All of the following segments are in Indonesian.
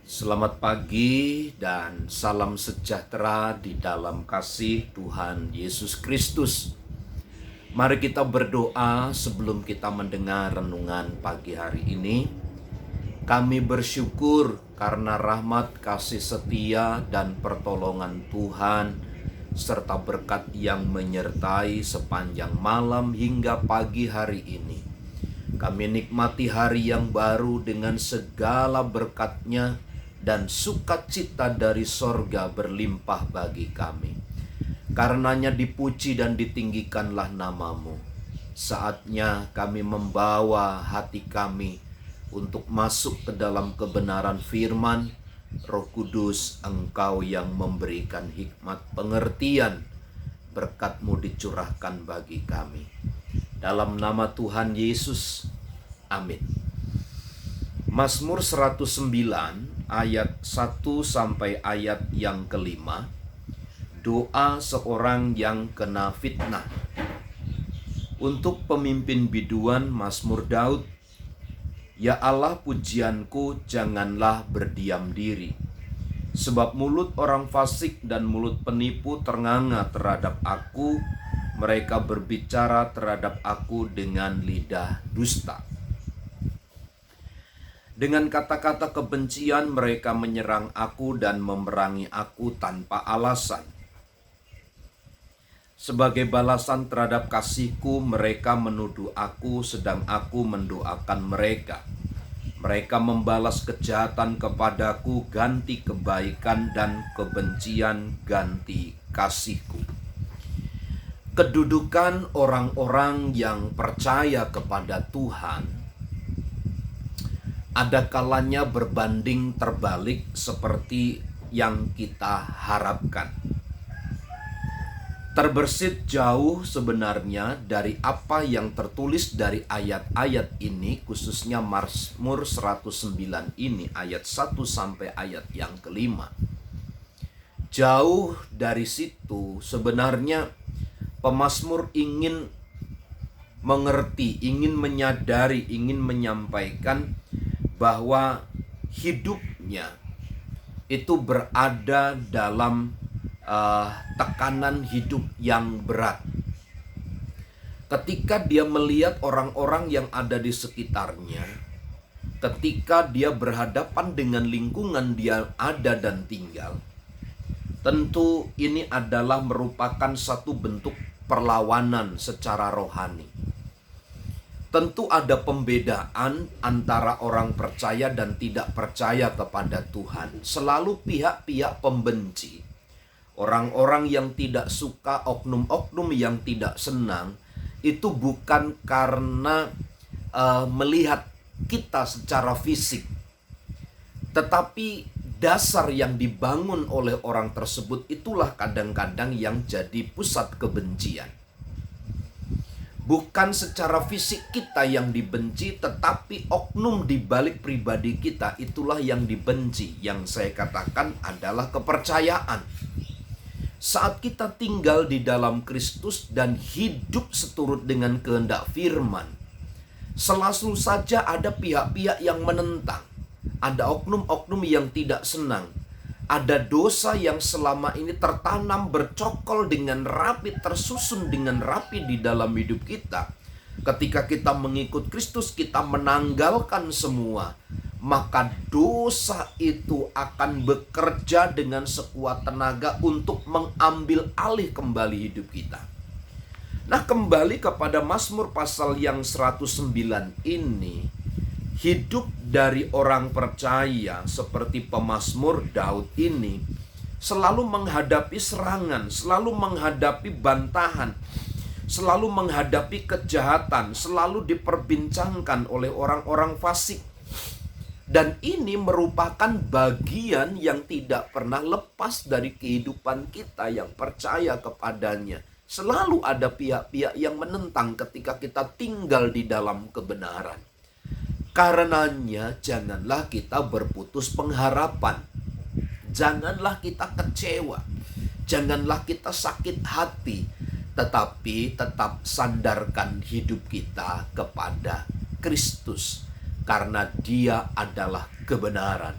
Selamat pagi dan salam sejahtera di dalam kasih Tuhan Yesus Kristus. Mari kita berdoa sebelum kita mendengar renungan pagi hari ini. Kami bersyukur karena rahmat, kasih setia, dan pertolongan Tuhan, serta berkat yang menyertai sepanjang malam hingga pagi hari ini. Kami nikmati hari yang baru dengan segala berkat-Nya, dan sukacita dari sorga berlimpah bagi kami. Karenanya dipuji dan ditinggikanlah nama-Mu. Saatnya kami membawa hati kami untuk masuk ke dalam kebenaran firman. Roh Kudus, Engkau yang memberikan hikmat pengertian, berkat-Mu dicurahkan bagi kami. Dalam nama Tuhan Yesus, amin. Mazmur 109 ayat 1 sampai ayat yang kelima. Doa seorang yang kena fitnah. Untuk pemimpin biduan Mazmur Daud. Ya Allah pujianku, janganlah berdiam diri. Sebab mulut orang fasik dan mulut penipu ternganga terhadap aku. Mereka berbicara terhadap aku dengan lidah dusta. Dengan kata-kata kebencian mereka menyerang aku dan memerangi aku tanpa alasan. Sebagai balasan terhadap kasihku, mereka menuduh aku sedang aku mendoakan mereka. Mereka membalas kejahatan kepadaku, ganti kebaikan, dan kebencian ganti kasihku. Kedudukan orang-orang yang percaya kepada Tuhan ada kalanya berbanding terbalik seperti yang kita harapkan. Terbersit jauh sebenarnya dari apa yang tertulis dari ayat-ayat ini, khususnya Mazmur 109 ini, ayat 1 sampai ayat yang kelima. Jauh dari situ sebenarnya pemazmur ingin mengerti, ingin menyadari, ingin menyampaikan bahwa hidupnya itu berada dalam tekanan hidup yang berat. Ketika dia melihat orang-orang yang ada di sekitarnya, ketika dia berhadapan dengan lingkungan dia ada dan tinggal, tentu ini adalah merupakan satu bentuk perlawanan secara rohani. Tentu ada pembedaan antara orang percaya dan tidak percaya kepada Tuhan. Selalu pihak-pihak pembenci, orang-orang yang tidak suka, oknum-oknum yang tidak senang, itu bukan karena melihat kita secara fisik, tetapi dasar yang dibangun oleh orang tersebut itulah kadang-kadang yang jadi pusat kebencian. Bukan secara fisik kita yang dibenci, tetapi oknum di balik pribadi kita itulah yang dibenci. Yang saya katakan adalah kepercayaan. Saat kita tinggal di dalam Kristus dan hidup seturut dengan kehendak firman, selalu saja ada pihak-pihak yang menentang. Ada oknum-oknum yang tidak senang. Ada dosa yang selama ini tertanam, bercokol dengan rapi, tersusun dengan rapi di dalam hidup kita. Ketika kita mengikut Kristus, kita menanggalkan semua, maka dosa itu akan bekerja dengan sekuat tenaga untuk mengambil alih kembali hidup kita. Nah, kembali kepada Mazmur pasal yang 109 ini, hidup dari orang percaya seperti pemazmur Daud ini selalu menghadapi serangan, selalu menghadapi bantahan, selalu menghadapi kejahatan, selalu diperbincangkan oleh orang-orang fasik. Dan ini merupakan bagian yang tidak pernah lepas dari kehidupan kita yang percaya kepadanya. Selalu ada pihak-pihak yang menentang ketika kita tinggal di dalam kebenaran. Karenanya janganlah kita berputus pengharapan. Janganlah kita kecewa. Janganlah kita sakit hati. Tetapi tetap sandarkan hidup kita kepada Kristus. Karena Dia adalah kebenaran.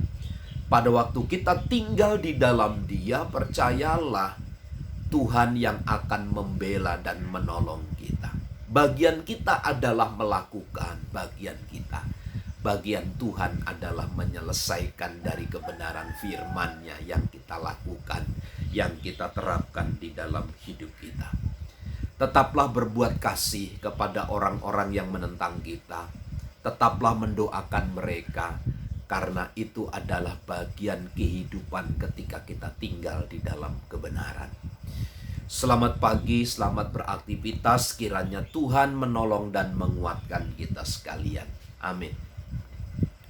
Pada waktu kita tinggal di dalam Dia, percayalah Tuhan yang akan membela dan menolong kita. Bagian kita adalah melakukan bagian kita. Bagian Tuhan adalah menyelesaikan dari kebenaran firman-Nya yang kita lakukan, yang kita terapkan di dalam hidup kita. Tetaplah berbuat kasih kepada orang-orang yang menentang kita. Tetaplah mendoakan mereka, karena itu adalah bagian kehidupan ketika kita tinggal di dalam kebenaran. Selamat pagi, selamat beraktivitas. Kiranya Tuhan menolong dan menguatkan kita sekalian. Amin.